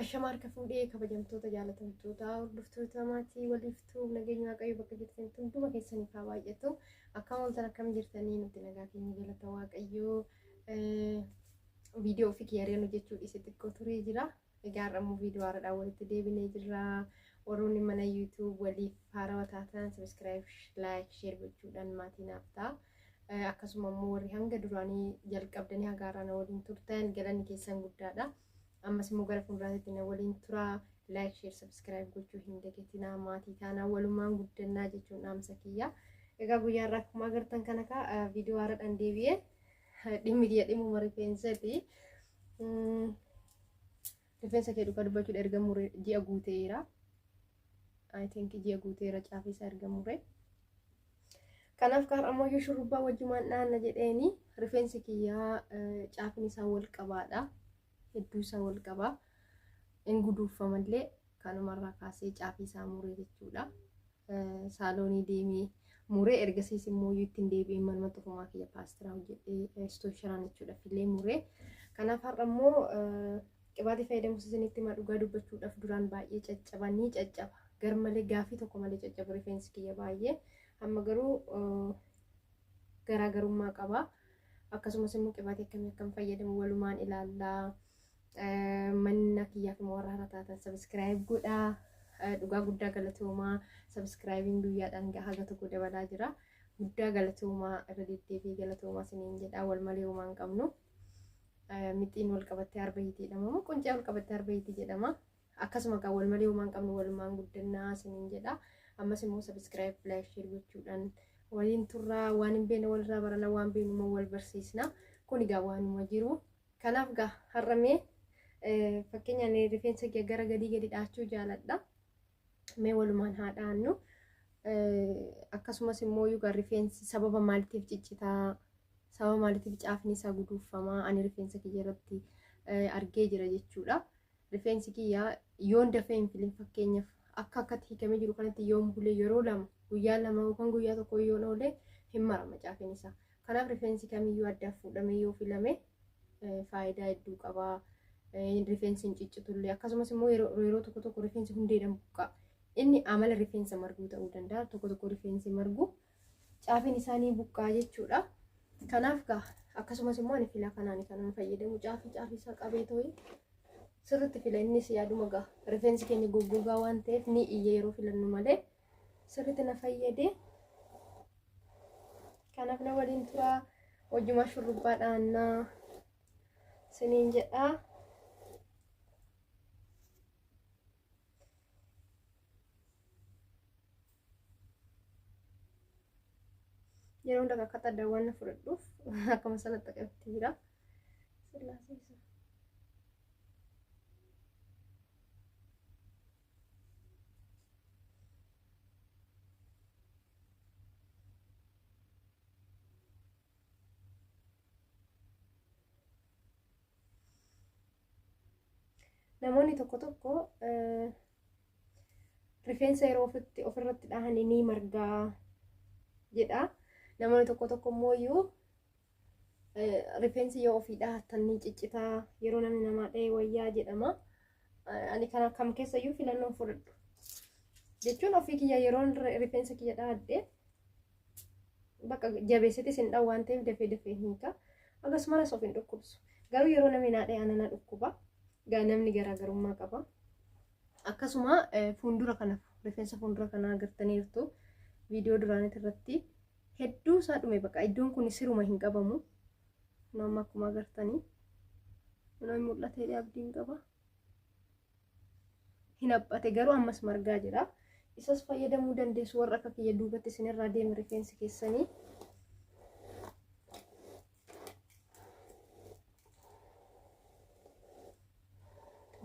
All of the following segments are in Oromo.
Ashamaar ka fuudhee kabajamtoota jaalatamtoota hordoftoota maatii waliiftuu nageenya waaqayyo bakka jirtan hunduma keessaniif haa baay'atu. Akkam oltan akkam jirtanii nuti nagaa keenya galata waaqayyoo viidiyoo ofii kiyyareen hojjechuu dhiisee xiqqoo turee jira. Egaa har'ammoo viidiyoo haaraadhaan walitti deebinee jirra. Warroonni mana YouTube waliif haarawaa taatan subscribe, like, share gochuudhaan maatii naaf ta'a. Akkasuma immoo warri hanga duraanii jalqabdanii haga har'aa waliin turtan galanni keessan guddaadha. Ammas immoo gara fuulduraatti na waliin tura like share subscribe gochuu hin dagatinaa maatii taanaa walumaan guddannaa jechuun dhaamsa kiyya. Egaa guyyaa irraa akkuma agartan kana viidiyoo haaraadhaan deebi'ee dhimma rifeensaati. Rifeensa kee dhugaa dubbachuudha erga muree ji'a guuteera. I think ji'a guuteera caafii isaa erga muree. Kanaaf har'ammoo yoo shurrubbaa wajjumaan dhaanna jedheeni rifeensi kiyyaa caafiin isaa wal qabaadha. Hedduu isaa wal qabaa. In guduufamallee kanumarraa kaasee caafii isaa muree jechuudha. Saaloonii deemee muree ergasiis immoo yoo ittiin deebi'ee manuma xufumaa kiyya paastiraa hojjedhee istoosharaan jechuudha filee muree. Kanaaf har'ammoo qibaatii fayyadamuus isinitti himaa dhugaa dubbachuudhaaf duraan baay'ee caccaba. Garmalee gaafii tokko malee caccaba rifeensi kiyya baay'ee. Amma garuu garaagarummaa qaba. Akkasumas immoo qibaatii akkam fayyadamu walumaan ilaallaa. Manna kiyyaaf immoo warra haaraa taatan subscribe godhaa. Dhugaa guddaa galatoomaa subscribing guyyaadhaan haga tokko dabalaa jira. Guddaa galatoomaa irra deddeebi'ee galatoomaa isiniin jedhaa wal malee homaa hin qabnu. Mixiin wal qabattee harba hiitii jedhama. Quncee wal qabattee harba hiitii jedhama. Akkasuma kan wal malee homaa hin qabnu walumaan guddannaa isiniin jedhaa. Ammas immoo subscribe like share gochuudhaan waliin turraa waan hin beekne walirraa barana waan beeknu immoo wal barsiisna. Kun egaa waanuma jiru. Kanaaf egaa har'amee fakkeenyaan rifeensa kee gara gadi dhaachuu jaaladha. Mee walumaan haa dhaannu. Akkasumas immoo yoo rifeensi sababa maaliitiif ciccitaa, sababa maaliitiif caafni isaa guduufamaa ani rifeensa kiyya irratti argee jira jechuudha. Rifeensi kiyyaa yoon dafee hin filin fakkeenyaaf akkatti hiikamee jiru kanatti yoon bulee yeroo lama guyyaa lama yookaan guyyaa tokko yoon oole hin marama caafni isaa. Kanaaf rifeensi kamiyyuu addaaf fuudhamee yoo filame faayidaa hedduu qaba. Rifeensi hin ciccitullee akkasumas immoo yeroo tokko rifeensi hundeedhaan buqqaa. Inni amala rifeensa marguu ta'uu danda'a. Tokko rifeensi margu caafiin isaanii buqqaa jechuudha. Kanaaf akkasumas immoo ani filaa kanaan kan fayyadamu caafii isaa qabee ta'ee sirriitti fila. Innis yaaduma rifeensi keenya goggogaa waan ta'eef ni iyya yeroo filannu malee sirriitti na fayyade. Kanaaf na waliin turaa wajjuma shurrubbaa dhaannaa isiniin jedhaa. Yeroo hunda akka xaddaawwan na fudhadhuuf akkuma sanatti qabatti jira. Sillaasiisa. Namoonni tokko rifeensa yeroo ofirratti dhahanii ni margaa jedha. Namoonni tokko immoo rifeensi yoo ofii dhahatan ni ciccitaa yeroo namni namaa dhahee wayyaa jedhama. Ani kana kam keessayyuu filannoon fudhadhu jechuun ofii kiyya yeroo rifeensa kiyya dhahadhe bakka jabeessitis hin dhahu waan ta'eef dafee hiika. Akkasumas of hin dhukkubsu. Garuu yeroo namni naa dhahee ana na dhukkuba. Namni garaagarummaa qaba. Akkasuma fuuldura kanaaf rifeensa fuuldura kanaa agartaniirtu viidiyoo duraanii irratti hedduu isaa dhume bakka iddoon kun siruma hin qabamu. Nama akkuma agartanii namni mul'atee abdiin qaba. Hin haphate garuu ammas margaa jira. Isas fayyadamuu dandeessu warra akka kiyya duubatti isinirraa deeme rifeensi keessanii.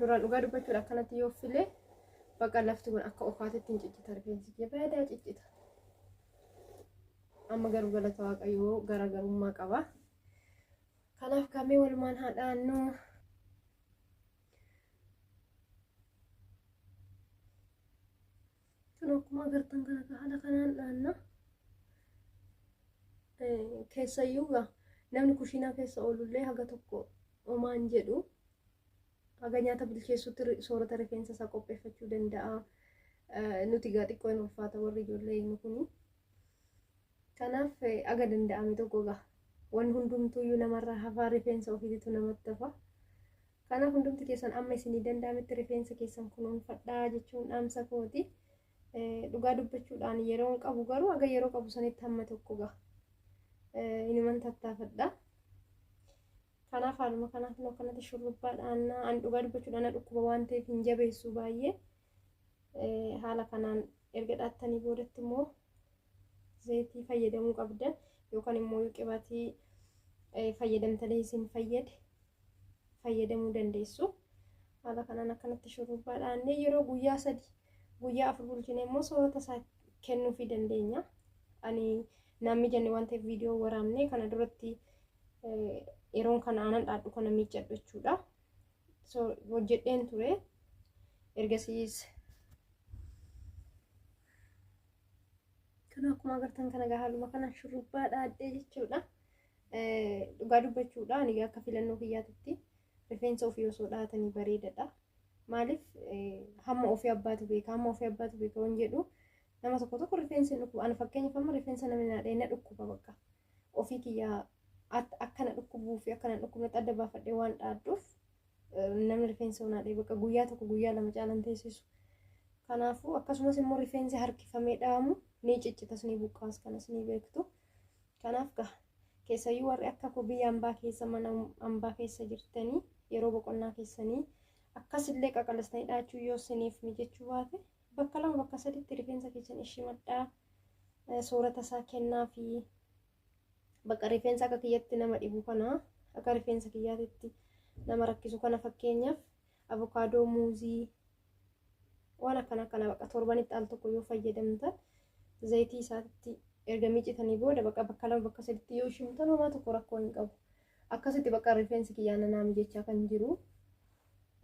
Duraan dhugaa dubbachuudha akkanatti yoo filee bakka lafti kun akka ofaatitti hin ciccita rifeensi kiyya baay'ee ciccita. Amma garuu galata waaqayyoo garaagarummaa qaba. Kanaaf kamee walumaan haa dhaannu. Kun akkuma agartan kana haala kanaan dhaanna. Keessayyuu namni kushiinaa keessa oolullee haga tokko omaan jedhu haga nyaata bilcheessuutti soorata rifeensa isaa qopheeffachuu danda'a. Nuti gaa xiqqoo hin ulfaata warri ijoollee nu kuni. Kanaaf aga danda'ame tokko gaa waan hundumtuuyyuu namarraa hafaa rifeensa ofiitu namatti hafa. Kanaaf hundumti keessan amma isinii danda'ametti rifeensa keessan kunuunfadhaa jechuun dhaamsa kooti. Dhugaa dubbachuudhaan yeroo hin qabu garuu aga yeroo qabu sanitti hamma tokko gaa inuman tattaafadha. Kanaaf haaluma kanaaf noo kanatti shurrubbaadhaan an dhugaa dubbachuudhaan dhukkuba waan ta'eef hin jabeessu baay'ee. Haala kanaan erga dhaattanii boodatti immoo zayitii fayyadamuu qabdan yookaan immoo qibaatii fayyadamtanii isin fayyadamuu dandeessu. Haala kanaan akkanatti shurrubbaadhaan yeroo guyyaa 3 guyyaa 4 bulchine immoo soorata isaa kennuufii dandeenya. Ani namni jenne waan ta'eef viidiyoo waraabne kana duratti yeroon kana aanan dhaadhu kana miiccadhu jechuudha. Hojjedheen ture ergasiis kana akkuma agartan kana haaluma kana shurrubbaa dhaadhee jechuudha. Dhugaa dubbachuudha ani akka filannoo kiyyaatitti rifeensa ofii osoo dhaatanii bareedadha. Maaliif hamma ofii abbaatu beeka waan jedhu nama tokko rifeensi dhukkuba. Ani fakkeenyaaf amma rifeensa namni naadhee na dhukkuba bakka ofii kiyyaa akkana dhukkubuu fi akkana dhukkubnatti adda baafadhee waan dhaadhuuf namni rifeensa naadhee bakka guyyaa tokko guyyaa lama caalan teessisu. Kanaafuu akkasumas immoo rifeensi harkifamee dhaamu ni ciccitas ni buqqaas kanas ni beektu. Kanaaf keessayyuu warri akka biyya hambaa keessa mana hambaa keessa jirtanii yeroo boqonnaa keessanii akkasillee qaqalastanii dhaachuu yoo isiniif mijachuu baate bakka 2 bakka 3tti rifeensa keessan ishimadhaa soorata isaa kennaa fi bakka rifeensa akka kiyyatti nama dhibu kana akka rifeensa kiyyaatitti nama rakkisu kana fakkeenyaaf avokaadoo muuzii waan akkana bakka torbanitti al tokko yoo fayyadamtan zayitii isaatti erga miicitanii booda bakka 2 bakka 3tti yoo shimtan homaa tokko rakkoo hin qabu. Akkasitti bakka rifeensi kiyyaa naami jechaa kan jiru.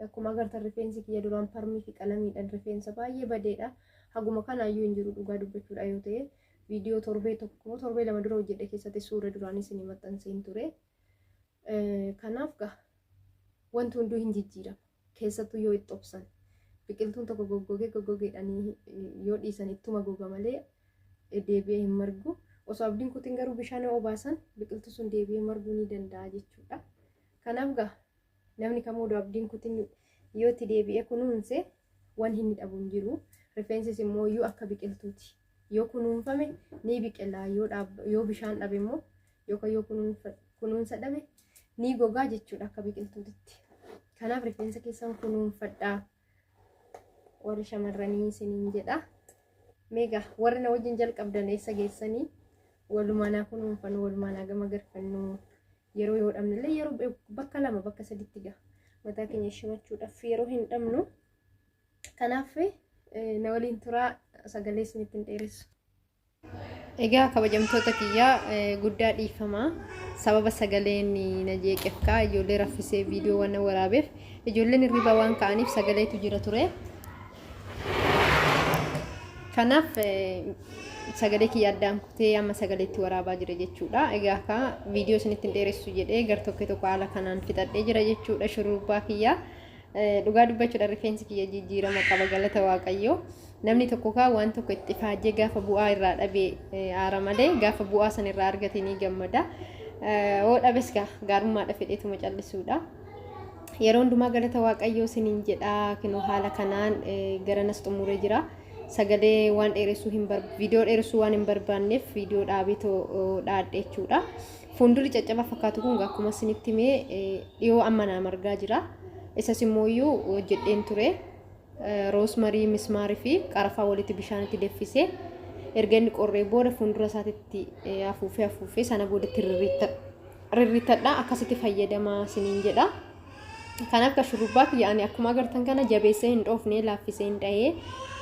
Akkuma agartan rifeensi kiyya duraan parmii fi qalamiidhaan rifeensa baay'ee badeedha. Haguma kanaayyuu hin jiru dhugaa dubbachuudha yoo ta'e viidiyoo torbee 2 dura hojjedhe keessatti suura duraan isin maxxanseen ture. Kanaaf wanti hunduu hin jijjiirama. Keessattuu yoo itti obsan biqiltuun tokko goggogeedhaan yoo dhiisan ittuma goga malee deebi'ee hin margu. Osoo abdiin kutiin garuu bishaan obaasan biqiltuu sun deebi'ee marguu ni danda'a jechuudha. Kanaaf namni kamuu abdiin kutiin yoo itti deebi'ee kunuunse waan hin dhabu hin jiru. Rifeensis immoo yoo akka biqiltuuti. Yoo kunuunfame ni biqila yoo bishaan dhabe immoo yookaan yoo kunuunsa dhabe ni gogaa jechuudha akka biqiltuutitti. Kanaaf rifeensa keessan kunuunfadhaa. Warri shamarranii isiniin jedha. Meegaa warri na wajjin jalqabdan eessa geessanii walumaanaa kunuunfannu walumaanaa gama garfannu yeroo yoo dhabnillee yeroo bakka 2 bakka 3tti gaa mataa keenya shimachuudhaaf yeroo hin dhabnu. Kanaaf na waliin turaa sagalee isinitti hin dheeressu. Egaa kabajamtoota kiyyaa guddaa dhiifamaa sababa sagaleen na jeeqefkaa ijoollee raffisee viidiyoo waan waraabeef ijoolleen hirriba waan ka'aniif sagaleetu jira ture. Kanaaf sagalee kiyya addaan kutee amma sagaleetti waraabaa jira jechuudha. Egaa akka viidiyoo isinitti hin dheeressu jedhee gar tokko haala kanaan fixadhee jira jechuudha. Shurrubbaa kiyya dhugaa dubbachuudha rifeensi kiyya jijjiirama qaba galata waaqayyoo. Namni tokko waan tokko itti faajee gaafa bu'aa irraa dhabee aara malee gaafa bu'aa san irraa argate ni gammada. Oo dhabes gaarummaadha fedheetuma callisuudha. Yeroo hundumaa galata waaqayyoo isiniin jedha kinoo haala kanaan garanas xumuree jira. Sagalee waan dheeressuu viidiyoo dheeressuu waan hin barbaanneef viidiyoo dhaabitoo dhaadhe jechuudha. Fuuldurri caccaba fakkaatu kun akkuma isinitti himee dhiyoo amma naam argaa jira. Isas immoo hojjedheen ture. Roosmarii, mismaarii fi qarafaa walitti bishaanitti deffisee erga inni qorree booda fuuldura isaatitti afuufee sana boodatti rirrittadha. Akkasitti fayyadamaa isiniin jedha. Kanaaf shurrubbaa kiyyaanii akkuma agartan kana jabeessee hin dhoofne laaffisee hin dhahee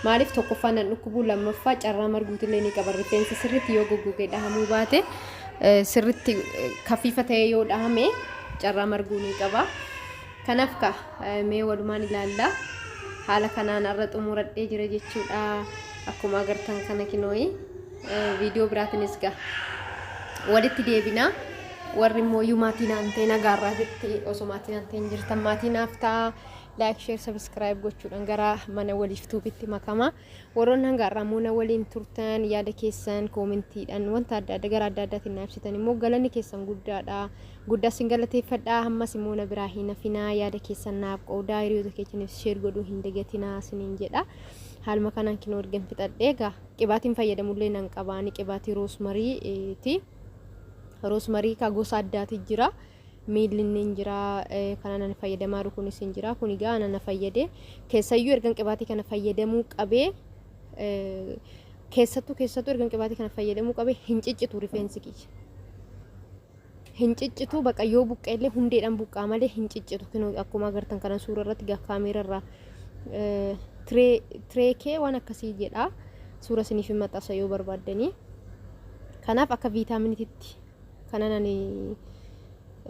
maaliif tokkoffaan nan dhukkubuu lammaffaa carraa marguutillee ni qaba. Rifeensi sirriitti yoo goggogee dhahamuu baate sirriitti kafiifa ta'ee yoo dhahame carraa marguu ni qaba. Kanaaf mee walumaan ilaalla. Haala kanaan irra xumuradhee jira jechuudha. Akkuma agartan kana kinooyi viidiyoo biraatinis walitti deebina. warri mooyyuu maatiin antee nagaarraatitti osoo maatiin anteen jirtan maatiin haftaa like share subscribe gochuudhaan gara mana waliif tuubitti makama warroon hangaarraa muuna waliin turtan yaada keessan koomentiidhaan wanta adda addaa gara adda addaatiin ibsitan immoo galanni keessan guddaadha guddaa sin galateeffadha hammas immoo na biraa hin hafinaa yaada keessan naaf qoodaa hiriyoota keessaniif share godhuu hin dagatinaa siniin jedha haaluma kanaan kinoo ergan fixadhee egaa qibaatiin fayyadamullee nan qabaani qibaatii roosmarii ka gosa addaati jira miillinni jira kanaan fayyadamaa rukunis jira kun egaa ana fayyade keessayyuu ergan qibaatii kana fayyadamuu qabee keessattuu ergan qibaatii kana fayyadamuu qabee hin ciccitu rifeensi kiyya hin ciccitu baqa yoo buqqeellee hundeedhaan buqqaa malee hin ciccitu kinoo akkuma agartan kana suura irratti gaa kaameerarraa tireekee waan akkasii jedha suura siniif maxxansa yoo barbaaddanii kanaaf akka viitaaminititti kanaan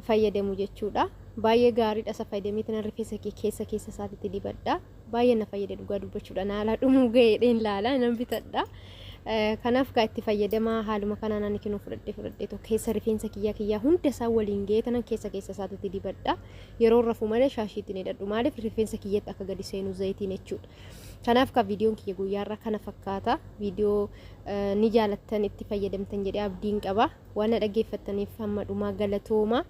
fayyadamu jechuudha baay'ee gaariidha sa fayyadamee tan rifeensa keessa isaatitti dibadha baay'ee na fayyada dhugaa dubbachuudha naala dhumuu ga'eedhaan laala nan bitadha kanaaf gaa itti fayyadamaa haaluma kanaan ani kinoo fudhadhee to keessa rifeensa kiyyaa hunda isaa waliin ga'ee tan keessa isaatitti dibadha yeroo rafuu malee shaashiitti ni dadhu maaliif rifeensa kiyyatti akka gadi seenu zayitiin jechuudha kanaaf ka viidiyoon kiyya guyyaarra kana fakkaata viidiyoo ni jaalattan itti fayyadamtan jedhee abdiin qaba waan dhaggeeffattaniif hamma dhumaa galatooma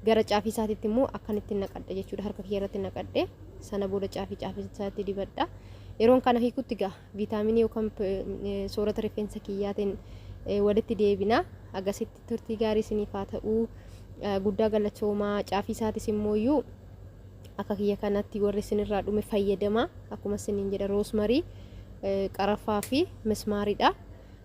gara caafii isaatitti immoo akkanitti naqadha jechuudha harka kiyya irratti naqadhe sana booda caafii isaatti dibadha yeroon kana hiikutti gaa viitaaminii yookaan soorata rifeensa kiyyaatiin walitti deebina agasitti turtii gaarii isiniif haa ta'uu guddaa galatoomaa caafii isaatis immooyyuu akka kiyya kanatti warri isinirraa dhume fayyadama akkuma isiniin jedha roosmarii qarafaa fi mismaariidha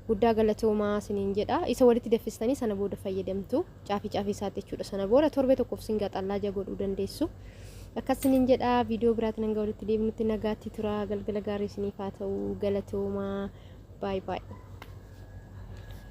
guddaa galatoomaa isiniin jedha isa walitti daffistanii sana booda fayyadamtu caafii isaatti jechuudha sana booda torbee tokkoof sin gaxallaa godhuu dandeessu akkasiniin jedha viidiyoo biraatiin hanga walitti deebinutti nagaatti tura galgala gaarii isiniif haa ta'uu galatoomaa bye bye